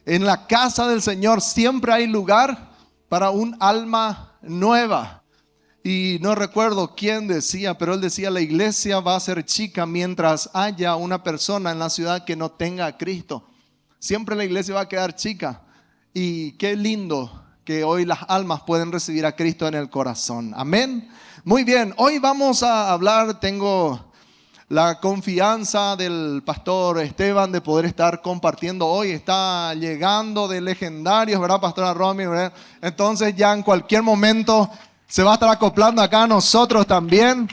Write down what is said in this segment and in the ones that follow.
En la casa del Señor siempre hay lugar para un alma nueva. Y no recuerdo quién decía, pero él decía, la iglesia va a ser chica mientras haya una persona en la ciudad que no tenga a Cristo. Siempre la iglesia va a quedar chica. Y qué lindo que hoy las almas pueden recibir a Cristo en el corazón. Amén. Muy bien, hoy vamos a hablar, tengo la confianza del pastor Esteban de poder estar compartiendo hoy. Está llegando de legendarios, ¿verdad, pastora Romy? ¿Verdad? Entonces ya en cualquier momento se va a estar acoplando acá a nosotros también.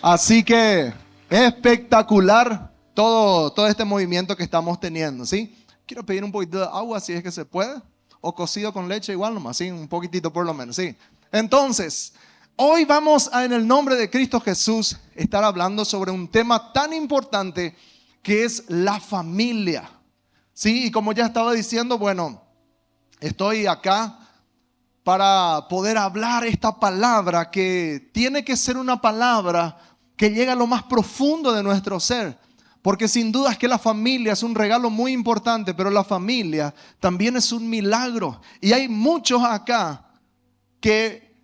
Así que espectacular todo este movimiento que estamos teniendo, ¿sí? Quiero pedir un poquito de agua si es que se puede. O cocido con leche igual nomás, ¿sí? Un poquitito por lo menos, ¿sí? Entonces, hoy vamos a, en el nombre de Cristo Jesús, estar hablando sobre un tema tan importante que es la familia, ¿sí? Y como ya estaba diciendo, bueno, estoy acá para poder hablar esta palabra que tiene que ser una palabra que llega a lo más profundo de nuestro ser. Porque sin duda es que la familia es un regalo muy importante, pero la familia también es un milagro. Y hay muchos acá que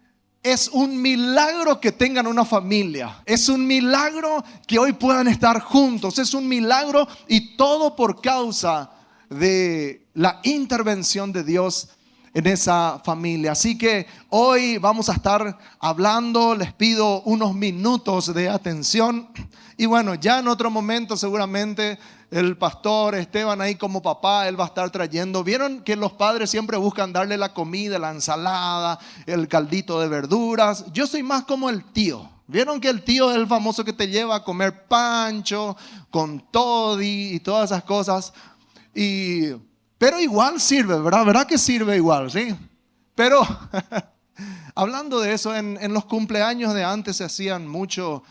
es un milagro que tengan una familia. Es un milagro que hoy puedan estar juntos. Es un milagro y todo por causa de la intervención de Dios en esa familia. Así que hoy vamos a estar hablando, les pido unos minutos de atención. Y bueno, ya en otro momento seguramente el pastor Esteban ahí como papá, él va a estar trayendo. Vieron que los padres siempre buscan darle la comida, la ensalada, el caldito de verduras. Yo soy más como el tío. Vieron que el tío es el famoso que te lleva a comer pancho con toddy y todas esas cosas. Pero igual sirve, ¿verdad? ¿Verdad que sirve igual, sí? Pero hablando de eso, en los cumpleaños de antes se hacían mucho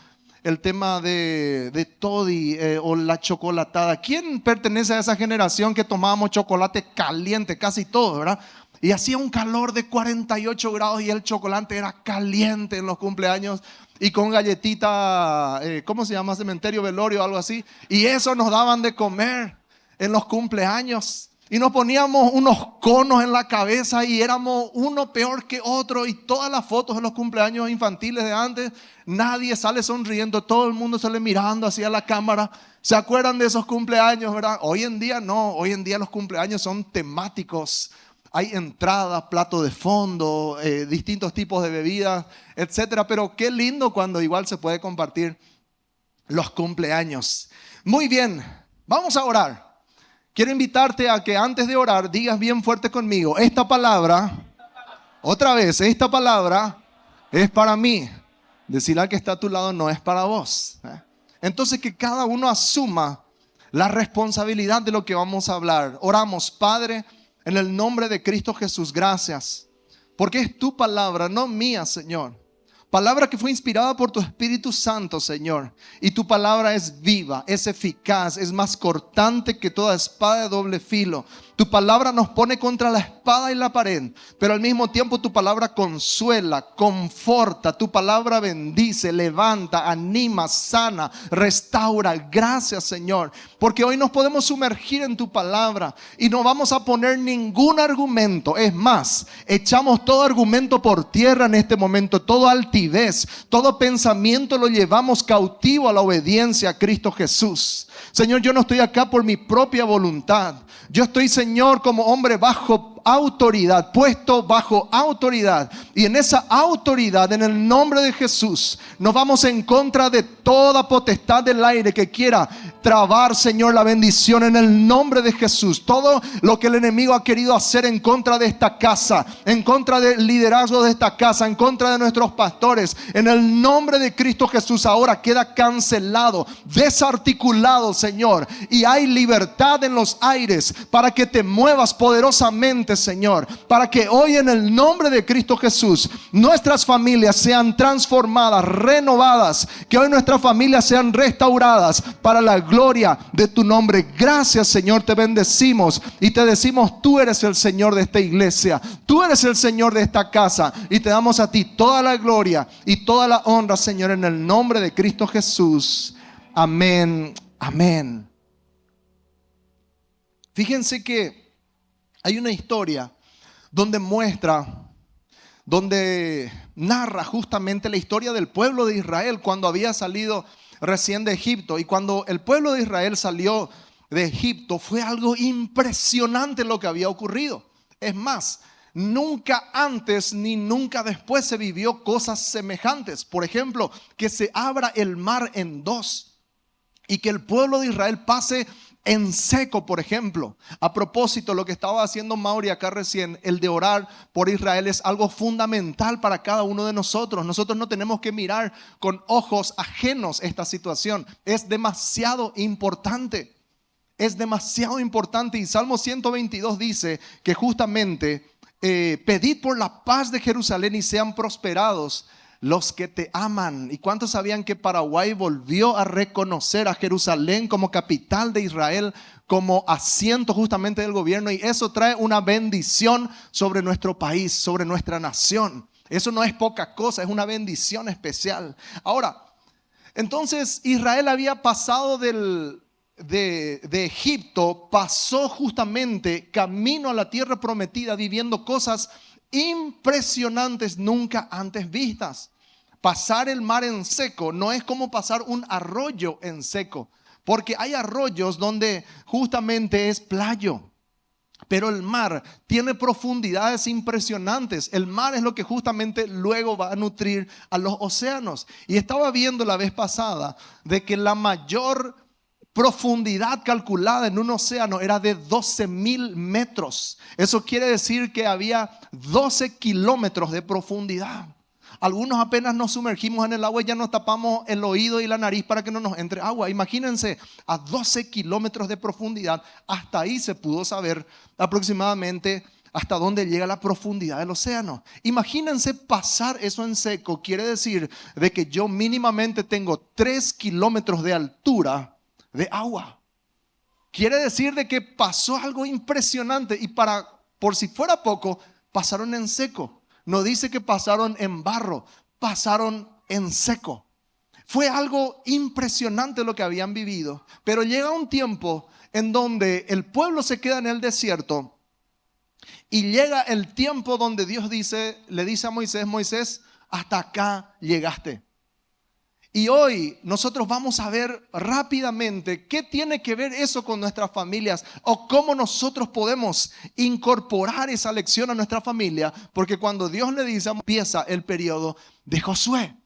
el tema de toddy o la chocolatada. ¿Quién pertenece a esa generación que tomábamos chocolate caliente, casi todo, ¿verdad? Y hacía un calor de 48 grados y el chocolate era caliente en los cumpleaños. Y con galletita, ¿cómo se llama? Cementerio, velorio, algo así. Y eso nos daban de comer en los cumpleaños. Y nos poníamos unos conos en la cabeza y éramos uno peor que otro. Y todas las fotos de los cumpleaños infantiles de antes, nadie sale sonriendo, todo el mundo sale mirando hacia la cámara. ¿Se acuerdan de esos cumpleaños, verdad? Hoy en día no, hoy en día los cumpleaños son temáticos. Hay entradas, plato de fondo, distintos tipos de bebidas, etcétera. Pero qué lindo cuando igual se puede compartir los cumpleaños. Muy bien, vamos a orar. Quiero invitarte a que antes de orar digas bien fuerte conmigo, esta palabra, otra vez, esta palabra es para mí. Decirle al que está a tu lado, no es para vos. Entonces que cada uno asuma la responsabilidad de lo que vamos a hablar. Oramos, Padre, en el nombre de Cristo Jesús, gracias. Porque es tu palabra, no mía, Señor. Palabra que fue inspirada por tu Espíritu Santo, Señor. Y tu palabra es viva, es eficaz, es más cortante que toda espada de doble filo. Tu palabra nos pone contra la espada y la pared, pero al mismo tiempo tu palabra consuela, conforta, tu palabra bendice, levanta, anima, sana, restaura. Gracias, Señor, porque hoy nos podemos sumergir en tu palabra y no vamos a poner ningún argumento. Es más, echamos todo argumento por tierra en este momento, todo altivez, todo pensamiento lo llevamos cautivo a la obediencia a Cristo Jesús. Señor, yo no estoy acá por mi propia voluntad. Yo estoy, Señor, como hombre bajo autoridad, puesto bajo autoridad. Y en esa autoridad, en el nombre de Jesús, nos vamos en contra de toda potestad del aire que quiera trabar, Señor, la bendición en el nombre de Jesús. Todo lo que el enemigo ha querido hacer en contra de esta casa, en contra del liderazgo de esta casa, en contra de nuestros pastores, en el nombre de Cristo Jesús, ahora queda cancelado, desarticulado, Señor. Y hay libertad en los aires para que te muevas poderosamente, Señor, para que hoy en el nombre de Cristo Jesús nuestras familias sean transformadas, renovadas, que hoy nuestras familias sean restauradas para la gloria de tu nombre. Gracias, Señor, te bendecimos y te decimos, tú eres el Señor de esta iglesia, tú eres el Señor de esta casa, y te damos a ti toda la gloria y toda la honra, Señor, en el nombre de Cristo Jesús. Amén, amén. Fíjense que Hay una historia donde narra justamente la historia del pueblo de Israel cuando había salido recién de Egipto. Y cuando el pueblo de Israel salió de Egipto, fue algo impresionante lo que había ocurrido. Es más, nunca antes ni nunca después se vivió cosas semejantes. Por ejemplo, que se abra el mar en dos y que el pueblo de Israel pase en seco, por ejemplo. A propósito, lo que estaba haciendo Mauri acá recién, el de orar por Israel, es algo fundamental para cada uno de nosotros. Nosotros no tenemos que mirar con ojos ajenos esta situación. Es demasiado importante. Es demasiado importante. Y Salmo 122 dice que justamente pedid por la paz de Jerusalén y sean prosperados los que te aman. ¿Y cuántos sabían que Paraguay volvió a reconocer a Jerusalén como capital de Israel, como asiento justamente del gobierno? Y eso trae una bendición sobre nuestro país, sobre nuestra nación. Eso no es poca cosa, es una bendición especial. Ahora, entonces Israel había pasado de Egipto, pasó justamente camino a la tierra prometida, viviendo cosas impresionantes nunca antes vistas. Pasar el mar en seco no es como pasar un arroyo en seco, porque hay arroyos donde justamente es playo, pero el mar tiene profundidades impresionantes. El mar es lo que justamente luego va a nutrir a los océanos. Y estaba viendo la vez pasada de que la mayor profundidad calculada en un océano era de 12.000 metros. Eso quiere decir que había 12 kilómetros de profundidad. Algunos apenas nos sumergimos en el agua y ya nos tapamos el oído y la nariz para que no nos entre agua. Imagínense, a 12 kilómetros de profundidad, hasta ahí se pudo saber aproximadamente hasta dónde llega la profundidad del océano. Imagínense pasar eso en seco. Quiere decir de que yo mínimamente tengo 3 kilómetros de altura de agua. Quiere decir de que pasó algo impresionante y por si fuera poco, pasaron en seco. No dice que pasaron en barro, pasaron en seco. Fue algo impresionante lo que habían vivido. Pero llega un tiempo en donde el pueblo se queda en el desierto y llega el tiempo donde Dios le dice a Moisés: Moisés, hasta acá llegaste. Y hoy nosotros vamos a ver rápidamente qué tiene que ver eso con nuestras familias o cómo nosotros podemos incorporar esa lección a nuestra familia, porque cuando Dios le dice, empieza el periodo de Josué.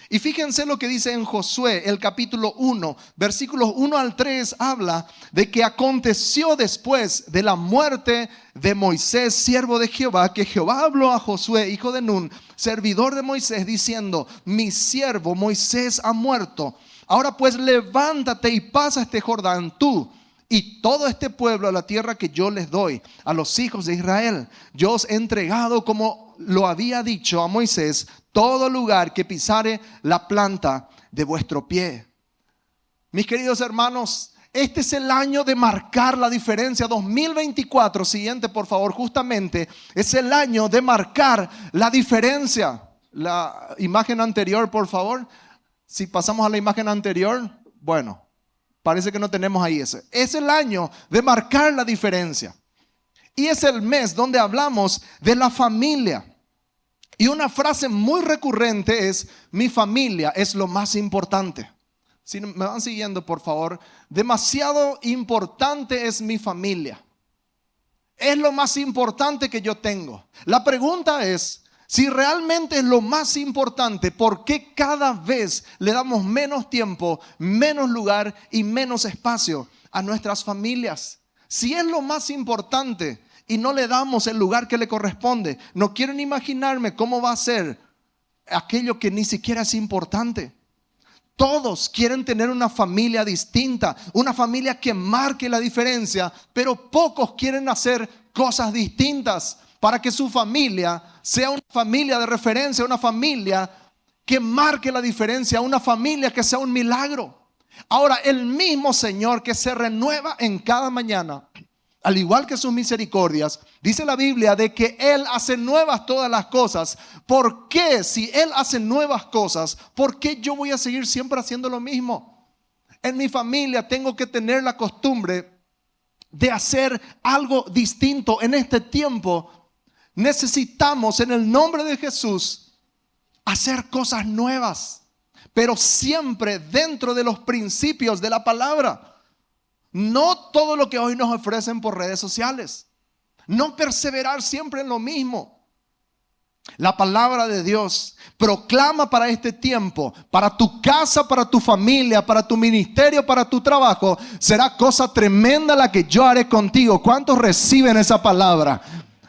Y fíjense lo que dice en Josué, el capítulo 1, versículos 1 al 3, habla de que aconteció después de la muerte de Moisés, siervo de Jehová, que Jehová habló a Josué, hijo de Nun, servidor de Moisés, diciendo: mi siervo Moisés ha muerto. Ahora pues levántate y pasa este Jordán, tú y todo este pueblo, a la tierra que yo les doy a los hijos de Israel. Yo os he entregado, como lo había dicho a Moisés, todo lugar que pisare la planta de vuestro pie. Mis queridos hermanos, este es el año de marcar la diferencia. 2024, siguiente por favor, justamente es el año de marcar la diferencia. La imagen anterior, por favor. Si pasamos a la imagen anterior, bueno, parece que no tenemos ahí ese. Es el año de marcar la diferencia. Y es el mes donde hablamos de la familia. Y una frase muy recurrente es: mi familia es lo más importante. Si me van siguiendo, por favor. Demasiado importante es mi familia. Es lo más importante que yo tengo. La pregunta es, si realmente es lo más importante, ¿por qué cada vez le damos menos tiempo, menos lugar y menos espacio a nuestras familias? Si es lo más importante y no le damos el lugar que le corresponde, no quiero ni imaginarme cómo va a ser aquello que ni siquiera es importante. Todos quieren tener una familia distinta, una familia que marque la diferencia, pero pocos quieren hacer cosas distintas para que su familia sea una familia de referencia, una familia que marque la diferencia, una familia que sea un milagro. Ahora, el mismo Señor que se renueva en cada mañana, al igual que sus misericordias, dice la Biblia de que Él hace nuevas todas las cosas. ¿Por qué? Si Él hace nuevas cosas, ¿por qué yo voy a seguir siempre haciendo lo mismo? En mi familia tengo que tener la costumbre de hacer algo distinto en este tiempo, necesitamos en el nombre de Jesús hacer cosas nuevas, pero siempre dentro de los principios de la palabra. No todo lo que hoy nos ofrecen por redes sociales. No perseverar siempre en lo mismo. La palabra de Dios proclama para este tiempo, para tu casa, para tu familia, para tu ministerio, para tu trabajo: será cosa tremenda la que yo haré contigo. ¿Cuántos reciben esa palabra?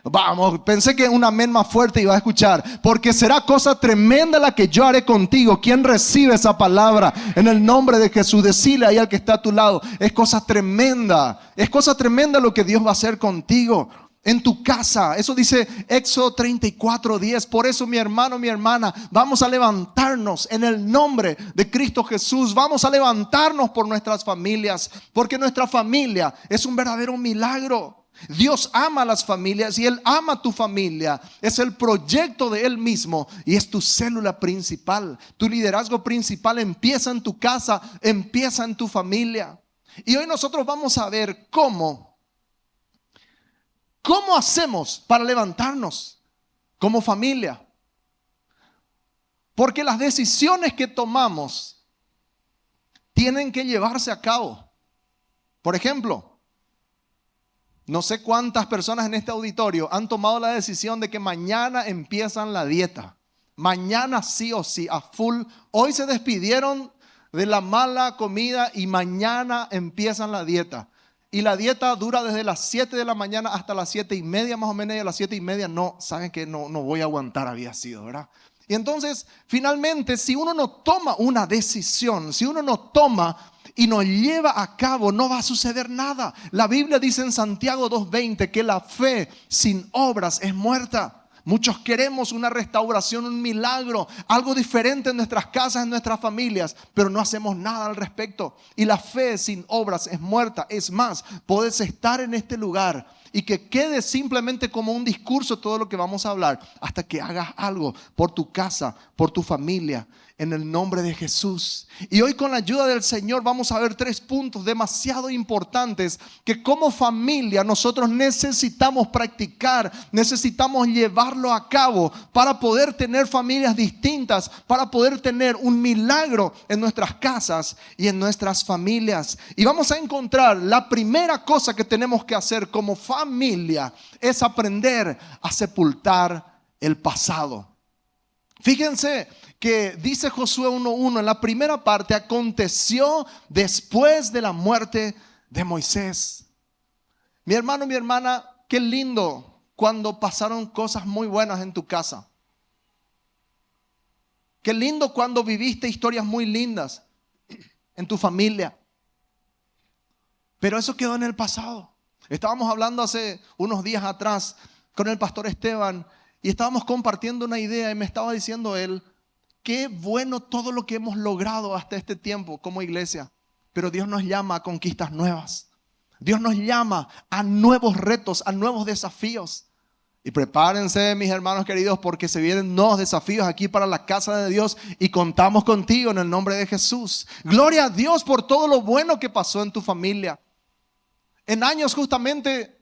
Vamos, pensé que un amén más fuerte iba a escuchar. Porque será cosa tremenda la que yo haré contigo. ¿Quién recibe esa palabra? En el nombre de Jesús, decile ahí al que está a tu lado: es cosa tremenda. Es cosa tremenda lo que Dios va a hacer contigo en tu casa. Eso dice Éxodo 34:10. Por eso, mi hermano, mi hermana, vamos a levantarnos en el nombre de Cristo Jesús. Vamos a levantarnos por nuestras familias, porque nuestra familia es un verdadero milagro. Dios ama a las familias y Él ama a tu familia. Es el proyecto de Él mismo y es tu célula principal. Tu liderazgo principal empieza en tu casa, empieza en tu familia. Y hoy nosotros vamos a ver cómo hacemos para levantarnos como familia. Porque las decisiones que tomamos tienen que llevarse a cabo. Por ejemplo, no sé cuántas personas en este auditorio han tomado la decisión de que mañana empiezan la dieta. Mañana sí o sí, a full. Hoy se despidieron de la mala comida y mañana empiezan la dieta. Y la dieta dura desde las 7 de la mañana hasta las 7:30 más o menos. Y a las 7:30 saben que no voy a aguantar, había sido, ¿verdad? Y entonces, finalmente, si uno no toma una decisión, si uno no toma y no lleva a cabo, no va a suceder nada. La Biblia dice en Santiago 2:20 que la fe sin obras es muerta. Muchos queremos una restauración, un milagro, algo diferente en nuestras casas, en nuestras familias, pero no hacemos nada al respecto. Y la fe sin obras es muerta. Es más, puedes estar en este lugar y que quede simplemente como un discurso todo lo que vamos a hablar, hasta que hagas algo por tu casa, por tu familia, en el nombre de Jesús. Y hoy, con la ayuda del Señor, vamos a ver 3 puntos demasiado importantes que como familia nosotros necesitamos practicar, necesitamos llevarlo a cabo para poder tener familias distintas, para poder tener un milagro en nuestras casas y en nuestras familias. Y vamos a encontrar la primera cosa que tenemos que hacer como familia es aprender a sepultar el pasado. Fíjense que dice Josué 1:1 en la primera parte: aconteció después de la muerte de Moisés. Mi hermano, mi hermana, qué lindo cuando pasaron cosas muy buenas en tu casa. Qué lindo cuando viviste historias muy lindas en tu familia. Pero eso quedó en el pasado. Estábamos hablando hace unos días atrás con el pastor Esteban y estábamos compartiendo una idea y me estaba diciendo él: qué bueno todo lo que hemos logrado hasta este tiempo como iglesia, pero Dios nos llama a conquistas nuevas. Dios nos llama a nuevos retos, a nuevos desafíos. Y prepárense, mis hermanos queridos, porque se vienen nuevos desafíos aquí para la casa de Dios y contamos contigo en el nombre de Jesús. Gloria a Dios por todo lo bueno que pasó en tu familia. En años justamente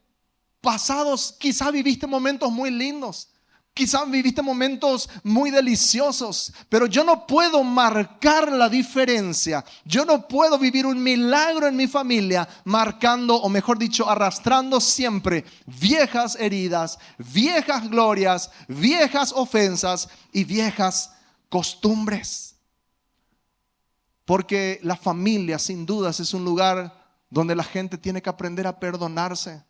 pasados quizás viviste momentos muy lindos. Quizás viviste momentos muy deliciosos, pero yo no puedo marcar la diferencia. Yo no puedo vivir un milagro en mi familia marcando, o mejor dicho, arrastrando siempre viejas heridas, viejas glorias, viejas ofensas y viejas costumbres. Porque la familia, sin dudas, es un lugar donde la gente tiene que aprender a perdonarse.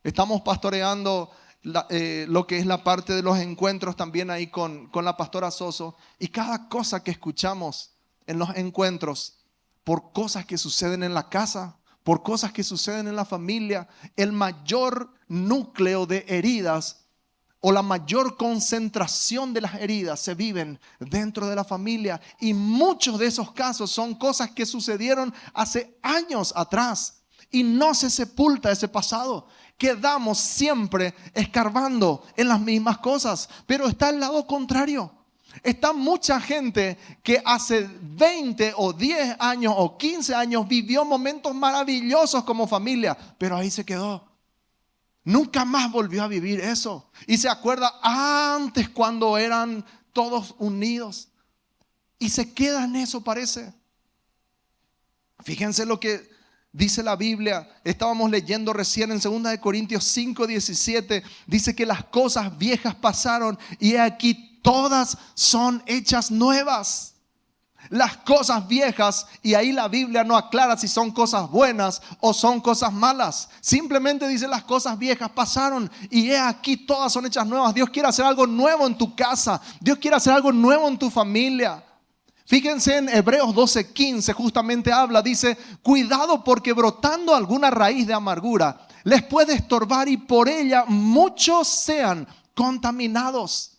Estamos pastoreando lo que es la parte de los encuentros también ahí con la pastora Soso, y cada cosa que escuchamos en los encuentros, por cosas que suceden en la casa, por cosas que suceden en la familia, el mayor núcleo de heridas o la mayor concentración de las heridas se viven dentro de la familia, y muchos de esos casos son cosas que sucedieron hace años atrás y no se sepulta ese pasado. Quedamos siempre escarbando en las mismas cosas, pero está el lado contrario. Está mucha gente que hace 20 o 10 años o 15 años vivió momentos maravillosos como familia, pero ahí se quedó. Nunca más volvió a vivir eso. Y se acuerda antes cuando eran todos unidos. Y se queda en eso, parece. Fíjense lo que dice la Biblia. Estábamos leyendo recién en 2 Corintios 5:17. Dice que las cosas viejas pasaron y aquí todas son hechas nuevas. Las cosas viejas, y ahí la Biblia no aclara si son cosas buenas o son cosas malas. Simplemente dice las cosas viejas pasaron y he aquí todas son hechas nuevas. Dios quiere hacer algo nuevo en tu casa. Dios quiere hacer algo nuevo en tu familia. Fíjense en Hebreos 12:15 justamente habla, dice: cuidado porque brotando alguna raíz de amargura les puede estorbar y por ella muchos sean contaminados.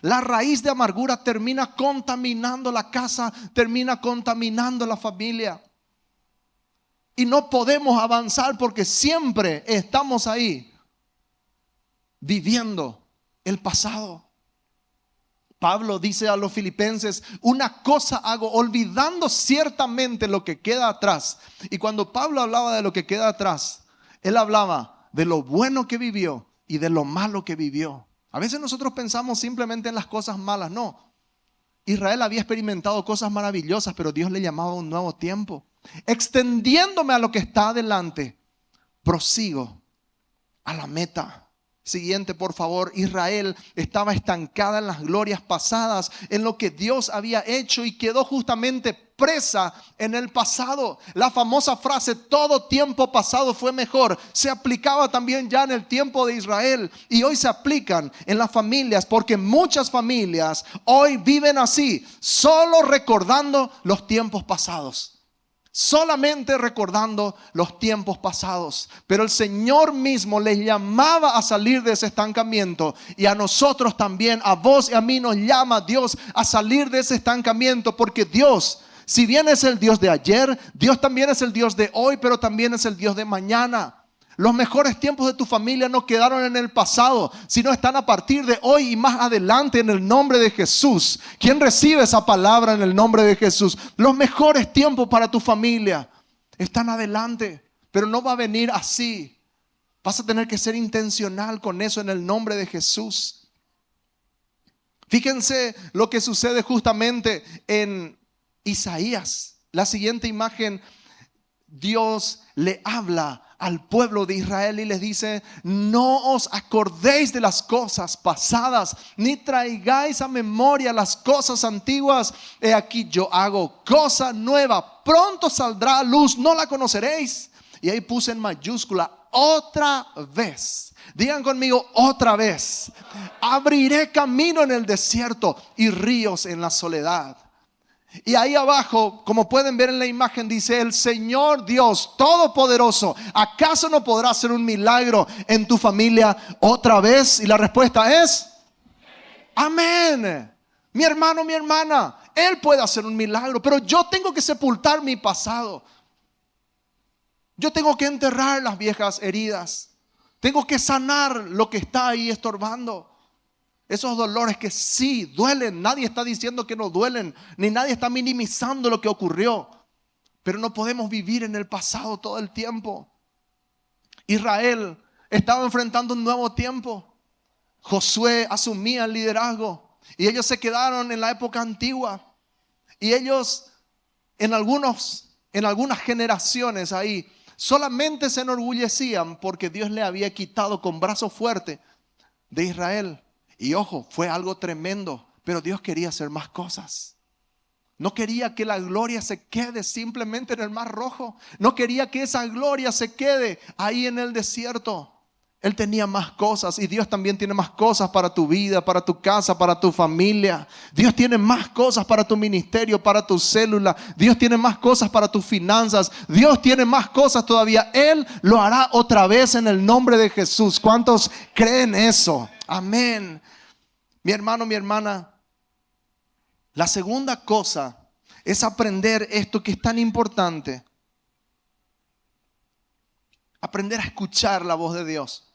La raíz de amargura termina contaminando la casa, termina contaminando la familia. Y no podemos avanzar porque siempre estamos ahí viviendo el pasado. Pablo dice a los filipenses: una cosa hago, olvidando ciertamente lo que queda atrás. Y cuando Pablo hablaba de lo que queda atrás, él hablaba de lo bueno que vivió y de lo malo que vivió. A veces nosotros pensamos simplemente en las cosas malas. No, Israel había experimentado cosas maravillosas, pero Dios le llamaba a un nuevo tiempo. Extendiéndome a lo que está adelante, prosigo a la meta. Siguiente, por favor. Israel estaba estancada en las glorias pasadas, en lo que Dios había hecho, y quedó justamente presa en el pasado. La famosa frase todo tiempo pasado fue mejor se aplicaba también ya en el tiempo de Israel, y hoy se aplican en las familias, porque muchas familias hoy viven así, solo recordando los tiempos pasados. Solamente recordando los tiempos pasados. Pero el Señor mismo les llamaba a salir de ese estancamiento. Y a nosotros también, a vos y a mí, nos llama Dios a salir de ese estancamiento. Porque Dios, si bien es el Dios de ayer, Dios también es el Dios de hoy, pero también es el Dios de mañana. Los mejores tiempos de tu familia no quedaron en el pasado, sino están a partir de hoy y más adelante, en el nombre de Jesús. ¿Quién recibe esa palabra en el nombre de Jesús? Los mejores tiempos para tu familia están adelante, pero no va a venir así. Vas a tener que ser intencional con eso en el nombre de Jesús. Fíjense lo que sucede justamente en Isaías. La siguiente imagen, Dios le habla al pueblo de Israel y les dice: no os acordéis de las cosas pasadas, ni traigáis a memoria las cosas antiguas. He aquí yo hago cosa nueva, pronto saldrá a luz, no la conoceréis. Y ahí puse en mayúscula: otra vez. Digan conmigo: otra vez. Abriré camino en el desierto y ríos en la soledad. Y ahí abajo, como pueden ver en la imagen, dice: el Señor Dios Todopoderoso, ¿acaso no podrá hacer un milagro en tu familia otra vez? Y la respuesta es amén. Mi hermano, mi hermana, Él puede hacer un milagro, pero yo tengo que sepultar mi pasado. Yo tengo que enterrar las viejas heridas. Tengo que sanar lo que está ahí estorbando. Esos dolores que sí duelen. Nadie está diciendo que no duelen, ni nadie está minimizando lo que ocurrió. Pero no podemos vivir en el pasado todo el tiempo. Israel estaba enfrentando un nuevo tiempo. Josué asumía el liderazgo y ellos se quedaron en la época antigua. Y ellos en algunas generaciones ahí solamente se enorgullecían porque Dios le había quitado con brazo fuerte de Israel. Y ojo, fue algo tremendo, pero Dios quería hacer más cosas. No quería que la gloria se quede simplemente en el Mar Rojo. No quería que esa gloria se quede ahí en el desierto. Él tenía más cosas, y Dios también tiene más cosas para tu vida, para tu casa, para tu familia. Dios tiene más cosas para tu ministerio, para tu célula. Dios tiene más cosas para tus finanzas. Dios tiene más cosas todavía. Él lo hará otra vez en el nombre de Jesús. ¿Cuántos creen eso? Amén. Mi hermano, mi hermana, la segunda cosa es aprender esto que es tan importante. Aprender a escuchar la voz de Dios.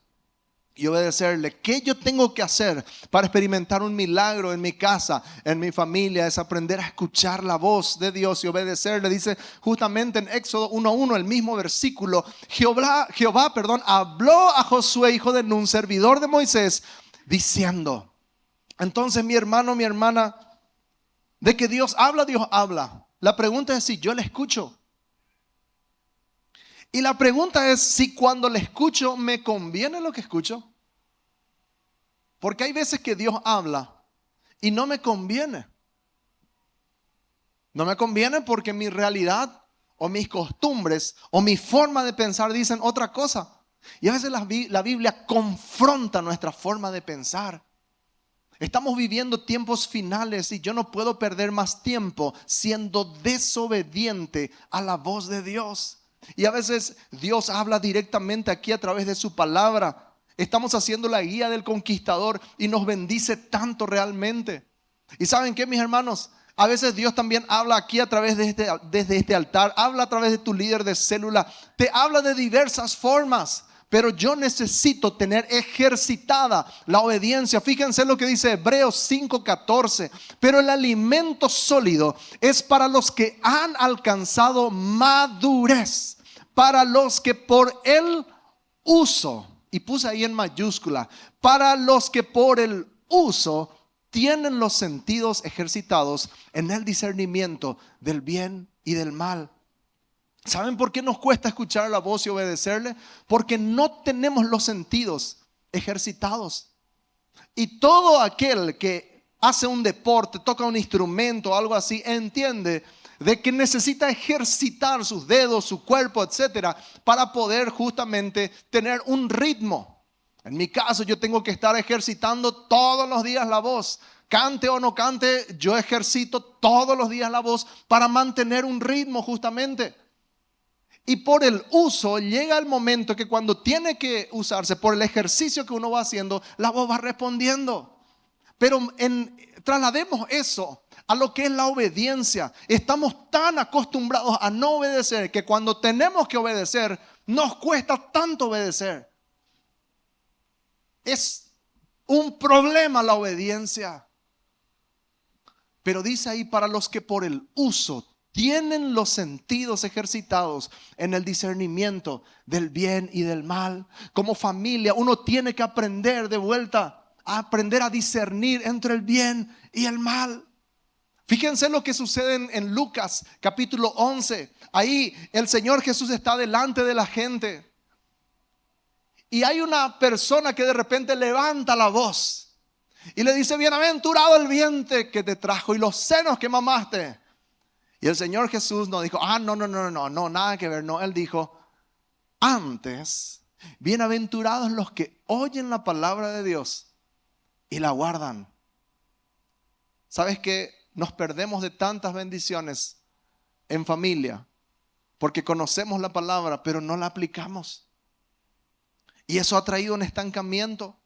y obedecerle. ¿Qué yo tengo que hacer para experimentar un milagro en mi casa, en mi familia? Es aprender a escuchar la voz de Dios y obedecerle. Dice justamente en Éxodo 1:1, el mismo versículo, Jehová, habló a Josué, hijo de Nun, servidor de Moisés, diciendo. Entonces, mi hermano, mi hermana, de que Dios habla, Dios habla. La pregunta es si yo le escucho. Y la pregunta es si cuando le escucho me conviene lo que escucho. Porque hay veces que Dios habla y no me conviene. No me conviene porque mi realidad o mis costumbres o mi forma de pensar dicen otra cosa. Y a veces la Biblia confronta nuestra forma de pensar. Estamos viviendo tiempos finales y yo no puedo perder más tiempo siendo desobediente a la voz de Dios. Y a veces Dios habla directamente aquí a través de su palabra. Estamos haciendo la guía del conquistador y nos bendice tanto realmente. ¿Y saben qué, mis hermanos? A veces Dios también habla aquí a través desde este altar. Habla a través de tu líder de célula. Te habla de diversas formas. Pero yo necesito tener ejercitada la obediencia. Fíjense lo que dice Hebreos 5:14. Pero el alimento sólido es para los que han alcanzado madurez. Para los que por el uso, y puse ahí en mayúscula, para los que por el uso tienen los sentidos ejercitados en el discernimiento del bien y del mal. ¿Saben por qué nos cuesta escuchar la voz y obedecerle? Porque no tenemos los sentidos ejercitados. Y todo aquel que hace un deporte, toca un instrumento, algo así, entiende de que necesita ejercitar sus dedos, su cuerpo, etcétera, para poder justamente tener un ritmo. En mi caso, yo tengo que estar ejercitando todos los días la voz. Cante o no cante, yo ejercito todos los días la voz para mantener un ritmo justamente. Y por el uso llega el momento que cuando tiene que usarse, por el ejercicio que uno va haciendo, la voz va respondiendo. Pero traslademos eso a lo que es la obediencia. Estamos tan acostumbrados a no obedecer que cuando tenemos que obedecer, nos cuesta tanto obedecer. Es un problema la obediencia. Pero dice ahí, para los que por el uso tienen los sentidos ejercitados en el discernimiento del bien y del mal. Como familia uno tiene que aprender de vuelta a aprender a discernir entre el bien y el mal. Fíjense lo que sucede en Lucas capítulo 11. Ahí el Señor Jesús está delante de la gente. Y hay una persona que de repente levanta la voz y le dice: bienaventurado el vientre que te trajo y los senos que mamaste. Y el Señor Jesús no dijo: no, nada que ver. No, Él dijo: antes, bienaventurados los que oyen la palabra de Dios y la guardan. ¿Sabes qué? Nos perdemos de tantas bendiciones en familia porque conocemos la palabra pero no la aplicamos. Y eso ha traído un estancamiento.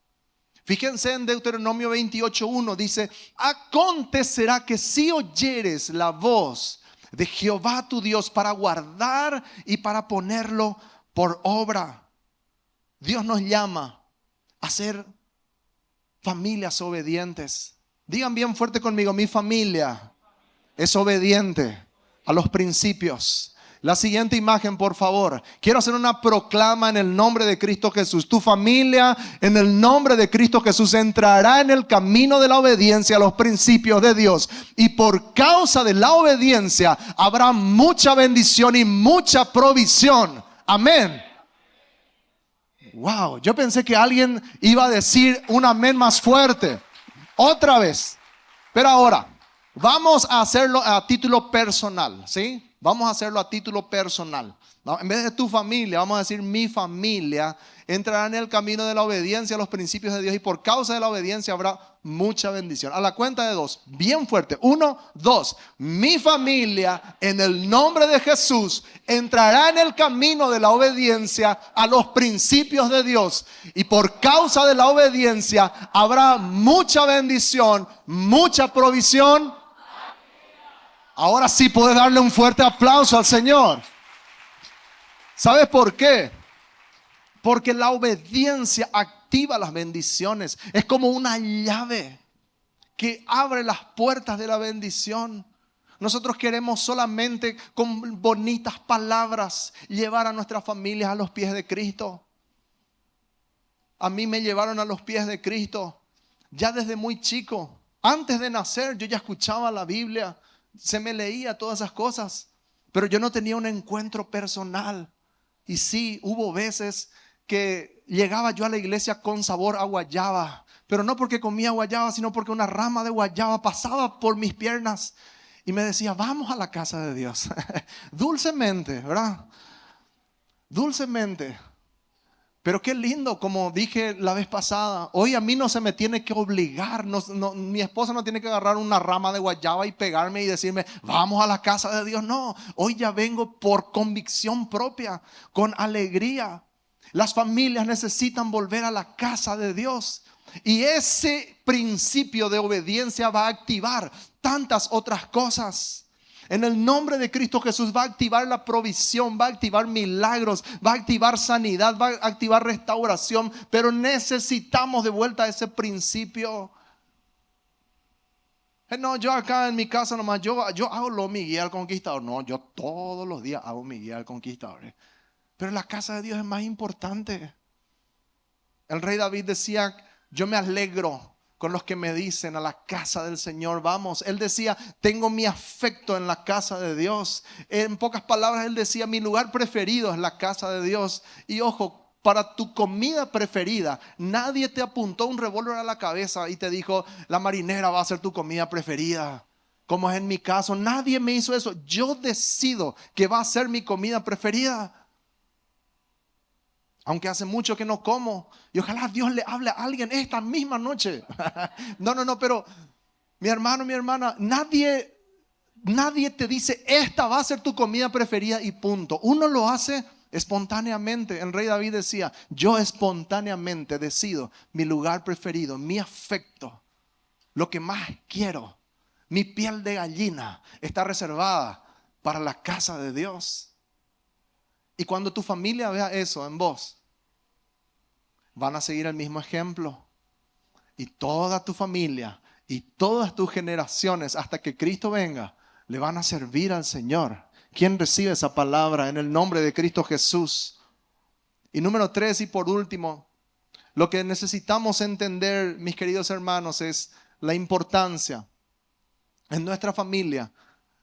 Fíjense en Deuteronomio 28:1 dice: acontecerá que si oyeres la voz de Jehová tu Dios para guardar y para ponerlo por obra. Dios nos llama a ser familias obedientes. Digan bien fuerte conmigo: mi familia es obediente a los principios. La siguiente imagen, por favor. Quiero hacer una proclama en el nombre de Cristo Jesús. Tu familia, en el nombre de Cristo Jesús, entrará en el camino de la obediencia a los principios de Dios. Y por causa de la obediencia habrá mucha bendición y mucha provisión. Amén. Wow, yo pensé que alguien iba a decir un amén más fuerte. Otra vez. Pero ahora, vamos a hacerlo a título personal, ¿sí? Vamos a hacerlo a título personal. En vez de tu familia, vamos a decir: mi familia entrará en el camino de la obediencia a los principios de Dios y por causa de la obediencia habrá mucha bendición. A la cuenta de 2, bien fuerte. 1, 2. Mi familia, en el nombre de Jesús, entrará en el camino de la obediencia a los principios de Dios y por causa de la obediencia habrá mucha bendición, mucha provisión. Ahora sí puedes darle un fuerte aplauso al Señor. ¿Sabes por qué? Porque la obediencia activa activa las bendiciones. Es como una llave que abre las puertas de la bendición. Nosotros queremos solamente con bonitas palabras llevar a nuestras familias a los pies de Cristo. A mí me llevaron a los pies de Cristo ya desde muy chico. Antes de nacer yo ya escuchaba la Biblia, se me leía todas esas cosas, pero yo no tenía un encuentro personal. Y sí, hubo veces que llegaba yo a la iglesia con sabor a guayaba, pero no porque comía guayaba, sino porque una rama de guayaba pasaba por mis piernas y me decía, vamos a la casa de Dios. Dulcemente, ¿verdad? Dulcemente. Pero qué lindo, como dije la vez pasada, hoy a mí no se me tiene que obligar, mi esposa no tiene que agarrar una rama de guayaba y pegarme y decirme, vamos a la casa de Dios. No, hoy ya vengo por convicción propia, con alegría. Las familias necesitan volver a la casa de Dios. Y ese principio de obediencia va a activar tantas otras cosas. En el nombre de Cristo Jesús va a activar la provisión, va a activar milagros, va a activar sanidad, va a activar restauración. Pero necesitamos de vuelta ese principio. No, yo acá en mi casa nomás, yo hago lo mi guía al conquistador. No, yo todos los días hago mi guía al conquistador. Pero la casa de Dios es más importante. El rey David decía, yo me alegro con los que me dicen, a la casa del Señor vamos. Él decía, tengo mi afecto en la casa de Dios. En pocas palabras, él decía, mi lugar preferido es la casa de Dios. Y ojo, para tu comida preferida, nadie te apuntó un revólver a la cabeza y te dijo, la marinera va a ser tu comida preferida. Como es en mi caso, nadie me hizo eso. Yo decido que va a ser mi comida preferida. Aunque hace mucho que no como. Y ojalá Dios le hable a alguien esta misma noche. No, pero mi hermano, mi hermana, nadie te dice, esta va a ser tu comida preferida y punto. Uno lo hace espontáneamente. El rey David decía, yo espontáneamente decido mi lugar preferido, mi afecto, lo que más quiero. Mi piel de gallina está reservada para la casa de Dios. Y cuando tu familia vea eso en vos, van a seguir el mismo ejemplo. Y toda tu familia y todas tus generaciones, hasta que Cristo venga, le van a servir al Señor. ¿Quién recibe esa palabra en el nombre de Cristo Jesús? Y número 3, y por último, lo que necesitamos entender, mis queridos hermanos, es la importancia en nuestra familia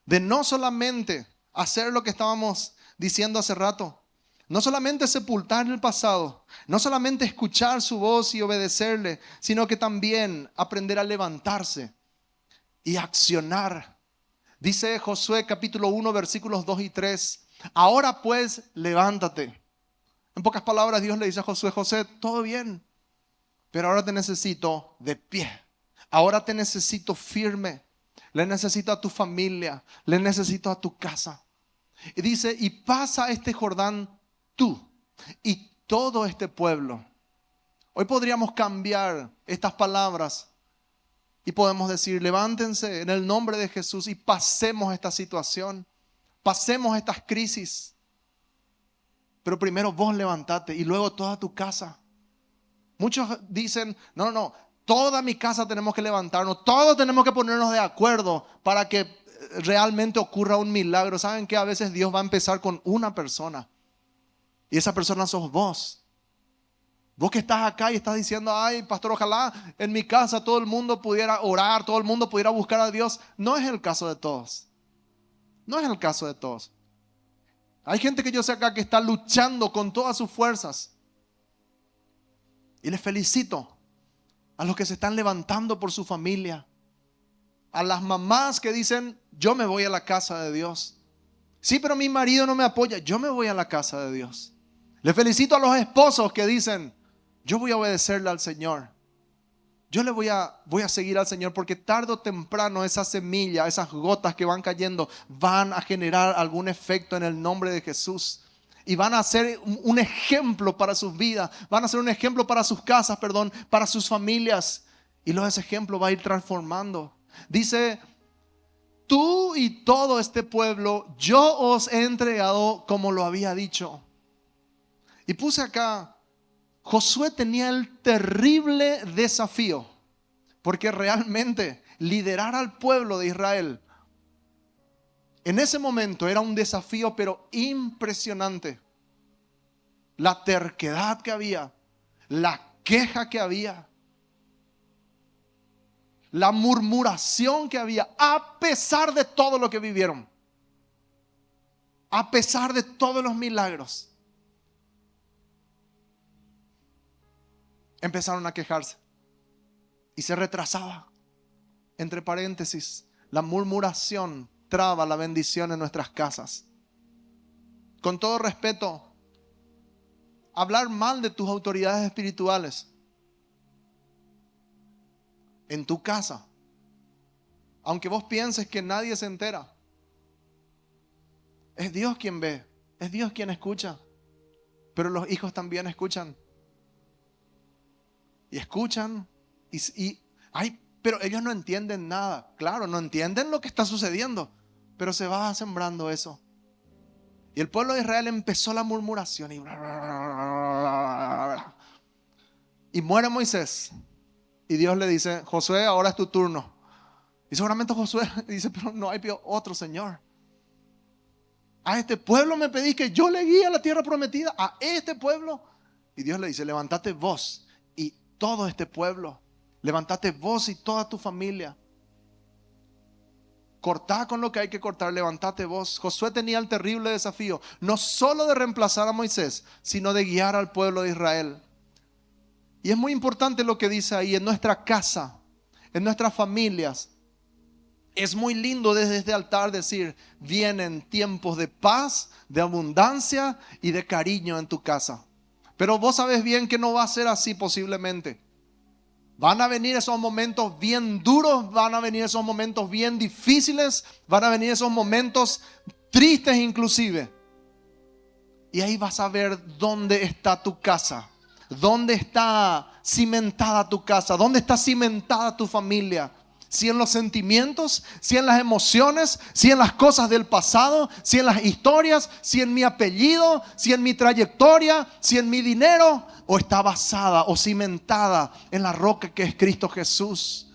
de no solamente hacer lo que estábamos diciendo hace rato, no solamente sepultar el pasado, no solamente escuchar su voz y obedecerle, sino que también aprender a levantarse y accionar. Dice Josué capítulo 1 versículos 2 y 3, ahora pues levántate. En pocas palabras Dios le dice a Josué, José, todo bien, pero ahora te necesito de pie, ahora te necesito firme, le necesito a tu familia, le necesito a tu casa. Y dice, y pasa este Jordán tú y todo este pueblo. Hoy podríamos cambiar estas palabras y podemos decir, levántense en el nombre de Jesús y pasemos esta situación, pasemos estas crisis. Pero primero vos levantate y luego toda tu casa. Muchos dicen, no, toda mi casa tenemos que levantarnos, todos tenemos que ponernos de acuerdo para que realmente ocurra un milagro. ¿Saben que a veces Dios va a empezar con una persona? Y esa persona sos vos. Vos que estás acá y estás diciendo, ay, pastor, ojalá en mi casa todo el mundo pudiera orar, todo el mundo pudiera buscar a Dios. No es el caso de todos. No es el caso de todos. Hay gente que yo sé acá que está luchando con todas sus fuerzas. Y les felicito a los que se están levantando por su familia. A las mamás que dicen, yo me voy a la casa de Dios. Sí, pero mi marido no me apoya. Yo me voy a la casa de Dios. Les felicito a los esposos que dicen, yo voy a obedecerle al Señor. Yo le voy a seguir al Señor porque tarde o temprano esa semilla, esas gotas que van cayendo van a generar algún efecto en el nombre de Jesús. Y van a ser un ejemplo para sus vidas, van a ser un ejemplo para sus casas, para sus familias. Y luego ese ejemplo va a ir transformando. Dice, tú y todo este pueblo, yo os he entregado como lo había dicho. Y puse acá Josué tenía el terrible desafío, porque realmente liderar al pueblo de Israel en ese momento era un desafío, pero impresionante. La terquedad que había, la queja que había, la murmuración que había, a pesar de todo lo que vivieron, a pesar de todos los milagros, empezaron a quejarse y se retrasaba. Entre paréntesis, la murmuración traba la bendición en nuestras casas. Con todo respeto, hablar mal de tus autoridades espirituales en tu casa, aunque vos pienses que nadie se entera, es Dios quien ve, es Dios quien escucha. Pero los hijos también escuchan. Y escuchan ay, pero ellos no entienden nada. Claro, no entienden lo que está sucediendo, pero se va sembrando eso. Y el pueblo de Israel empezó la murmuración y muere Moisés. Y Dios le dice: Josué, ahora es tu turno. Y seguramente Josué dice: pero no hay otro Señor. A este pueblo me pedís que yo le guíe a la tierra prometida. A este pueblo. Y Dios le dice: levántate vos y todo este pueblo. Levántate vos y toda tu familia. Cortá con lo que hay que cortar, levántate vos. Josué tenía el terrible desafío, no solo de reemplazar a Moisés, sino de guiar al pueblo de Israel. Y es muy importante lo que dice ahí: en nuestra casa, en nuestras familias. Es muy lindo desde este altar decir: vienen tiempos de paz, de abundancia y de cariño en tu casa. Pero vos sabes bien que no va a ser así posiblemente. Van a venir esos momentos bien duros, van a venir esos momentos bien difíciles, van a venir esos momentos tristes inclusive. Y ahí vas a ver dónde está tu casa, dónde está cimentada tu casa, dónde está cimentada tu familia. Si en los sentimientos, si en las emociones, si en las cosas del pasado, si en las historias, si en mi apellido, si en mi trayectoria, si en mi dinero, o está basada o cimentada en la roca que es Cristo Jesús.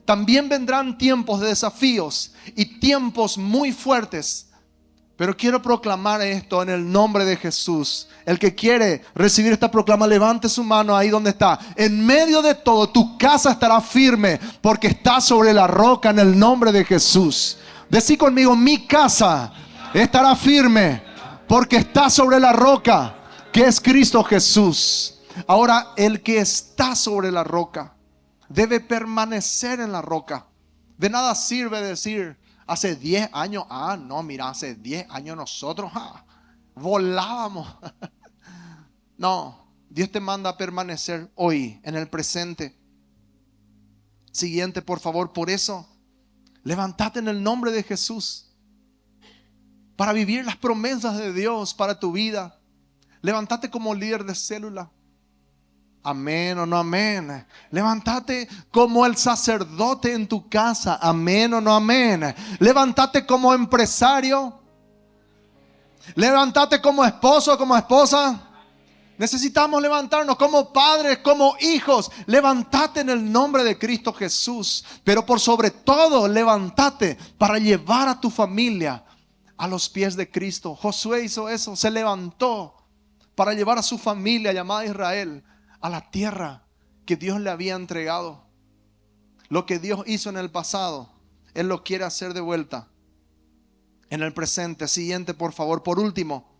También vendrán tiempos de desafíos y tiempos muy fuertes. Pero quiero proclamar esto en el nombre de Jesús. El que quiere recibir esta proclama, levante su mano ahí donde está. En medio de todo, tu casa estará firme porque está sobre la roca en el nombre de Jesús. Decí conmigo: mi casa estará firme porque está sobre la roca que es Cristo Jesús. Ahora, el que está sobre la roca debe permanecer en la roca. De nada sirve decir: hace 10 años, no, mira, hace 10 años nosotros volábamos. No, Dios te manda a permanecer hoy, en el presente. Siguiente, por favor. Por eso, levántate en el nombre de Jesús para vivir las promesas de Dios para tu vida. Levántate como líder de célula. Amén o no amén. Levántate como el sacerdote en tu casa. Amén o no amén. Levántate como empresario. Levántate como esposo, como esposa. Necesitamos levantarnos como padres, como hijos. Levántate en el nombre de Cristo Jesús. Pero por sobre todo, levántate para llevar a tu familia a los pies de Cristo. Josué hizo eso, se levantó para llevar a su familia llamada Israel a la tierra que Dios le había entregado. Lo que Dios hizo en el pasado, Él lo quiere hacer de vuelta en el presente. Siguiente, por favor. Por último,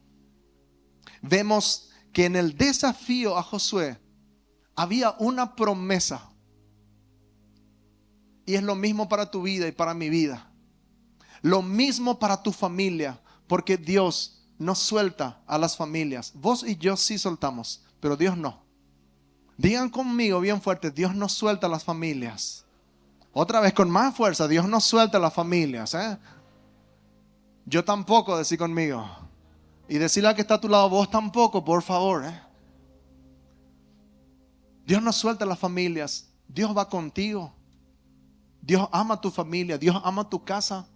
vemos que en el desafío a Josué había una promesa. Y es lo mismo para tu vida y para mi vida. Lo mismo para tu familia, porque Dios no suelta a las familias. Vos y yo sí soltamos, pero Dios no. Digan conmigo bien fuerte: Dios no suelta a las familias. Otra vez con más fuerza: Dios no suelta a las familias. Yo tampoco, decí conmigo. Y decirle al que está a tu lado: vos tampoco, por favor. Dios no suelta a las familias. Dios va contigo. Dios ama a tu familia. Dios ama tu casa.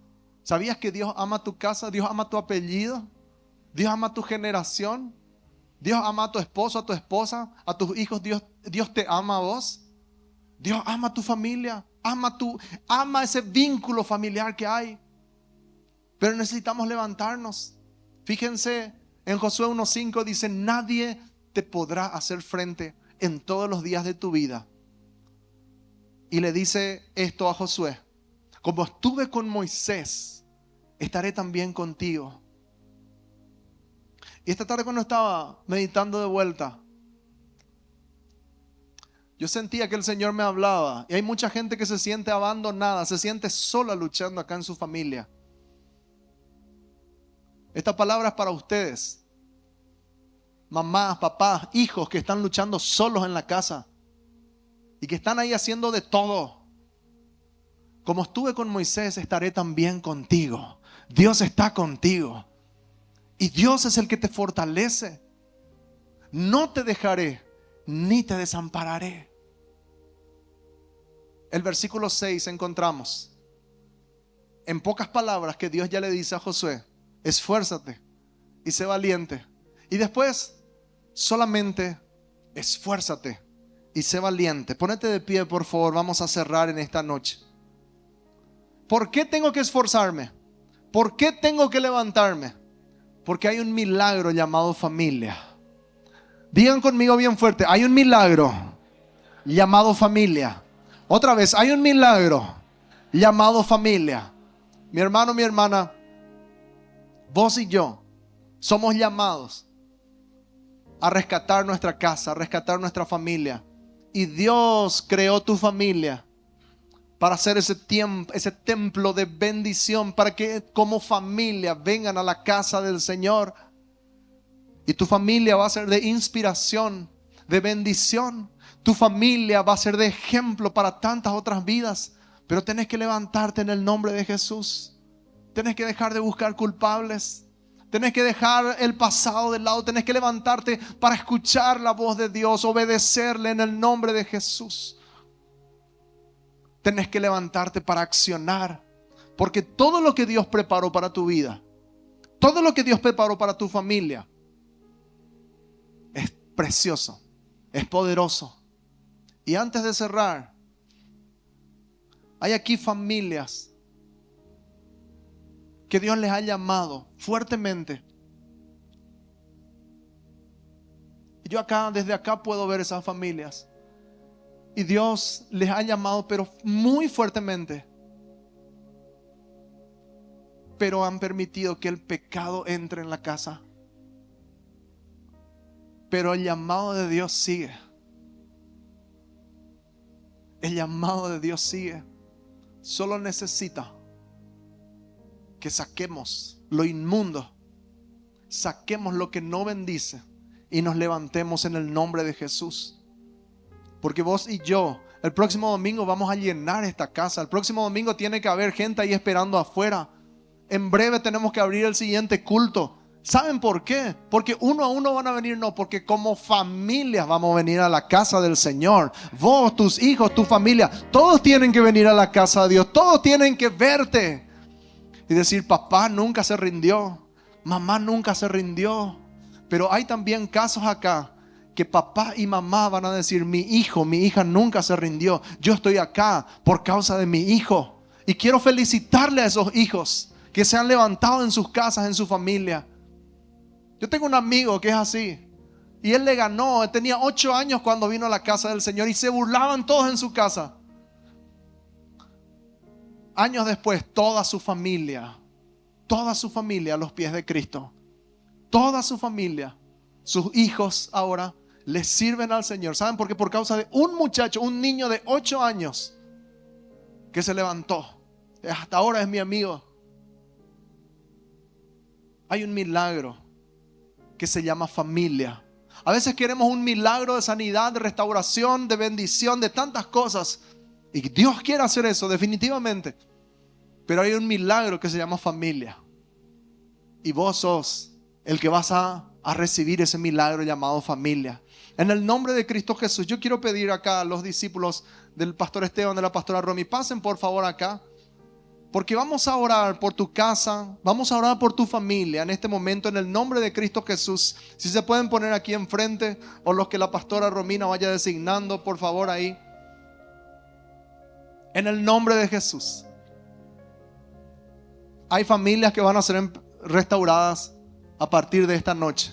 ¿Sabías que Dios ama tu casa? Dios ama tu apellido. Dios ama tu generación. Dios ama a tu esposo, a tu esposa, a tus hijos. Dios te ama a vos. Dios ama a tu familia. Ama ese vínculo familiar que hay. Pero necesitamos levantarnos. Fíjense, en Josué 1:5 dice: nadie te podrá hacer frente en todos los días de tu vida. Y le dice esto a Josué: como estuve con Moisés, estaré también contigo. Y esta tarde, cuando estaba meditando de vuelta, yo sentía que el Señor me hablaba. Y hay mucha gente que se siente abandonada, se siente sola luchando acá en su familia. Esta palabra es para ustedes, mamás, papás, hijos que están luchando solos en la casa y que están ahí haciendo de todo. Como estuve con Moisés, estaré también contigo. Dios está contigo y Dios es el que te fortalece. No te dejaré ni te desampararé. El versículo 6 encontramos, en pocas palabras, que Dios ya le dice a Josué: esfuérzate y sé valiente. Y después, solamente esfuérzate y sé valiente. Ponete de pie, por favor. Vamos a cerrar en esta noche. ¿Por qué tengo que esforzarme? ¿Por qué tengo que levantarme? Porque hay un milagro llamado familia. Digan conmigo bien fuerte: hay un milagro llamado familia. Otra vez: hay un milagro llamado familia. Mi hermano, mi hermana, vos y yo somos llamados a rescatar nuestra casa, a rescatar nuestra familia. Y Dios creó tu familia para hacer ese templo de bendición, para que como familia vengan a la casa del Señor. Y tu familia va a ser de inspiración, de bendición. Tu familia va a ser de ejemplo para tantas otras vidas. Pero tenés que levantarte en el nombre de Jesús. Tenés que dejar de buscar culpables. Tenés que dejar el pasado de lado. Tenés que levantarte para escuchar la voz de Dios, obedecerle en el nombre de Jesús. Tenés que levantarte para accionar. Porque todo lo que Dios preparó para tu vida, todo lo que Dios preparó para tu familia, es precioso, es poderoso. Y antes de cerrar, hay aquí familias que Dios les ha llamado fuertemente. Yo desde acá puedo ver esas familias. Y Dios les ha llamado, pero muy fuertemente. Pero han permitido que el pecado entre en la casa. Pero el llamado de Dios sigue. El llamado de Dios sigue. Solo necesita que saquemos lo inmundo, saquemos lo que no bendice y nos levantemos en el nombre de Jesús. Porque vos y yo, el próximo domingo vamos a llenar esta casa. El próximo domingo tiene que haber gente ahí esperando afuera. En breve tenemos que abrir el siguiente culto. ¿Saben por qué? Porque uno a uno van a venir, no, porque como familias vamos a venir a la casa del Señor. Vos, tus hijos, tu familia, todos tienen que venir a la casa de Dios. Todos tienen que verte y decir: papá nunca se rindió, mamá nunca se rindió. Pero hay también casos acá que papá y mamá van a decir: mi hijo, mi hija nunca se rindió. Yo estoy acá por causa de mi hijo. Y quiero felicitarle a esos hijos que se han levantado en sus casas, en su familia. Yo tengo un amigo que es así. Y él le ganó. Tenía 8 años cuando vino a la casa del Señor. Y se burlaban todos en su casa. Años después, toda su familia a los pies de Cristo. Toda su familia, sus hijos ahora le sirven al Señor. ¿Saben por qué? Por causa de un muchacho, un niño de 8 años que se levantó. Hasta ahora es mi amigo. Hay un milagro que se llama familia. A veces queremos un milagro de sanidad, de restauración, de bendición, de tantas cosas. Y Dios quiere hacer eso, definitivamente. Pero hay un milagro que se llama familia. Y vos sos el que vas a recibir ese milagro llamado familia. En el nombre de Cristo Jesús, yo quiero pedir acá a los discípulos del pastor Esteban, de la pastora Romy, pasen por favor acá. Porque vamos a orar por tu casa, vamos a orar por tu familia en este momento en el nombre de Cristo Jesús. Si se pueden poner aquí enfrente o los que la pastora Romina vaya designando, por favor ahí. En el nombre de Jesús. Hay familias que van a ser restauradas a partir de esta noche.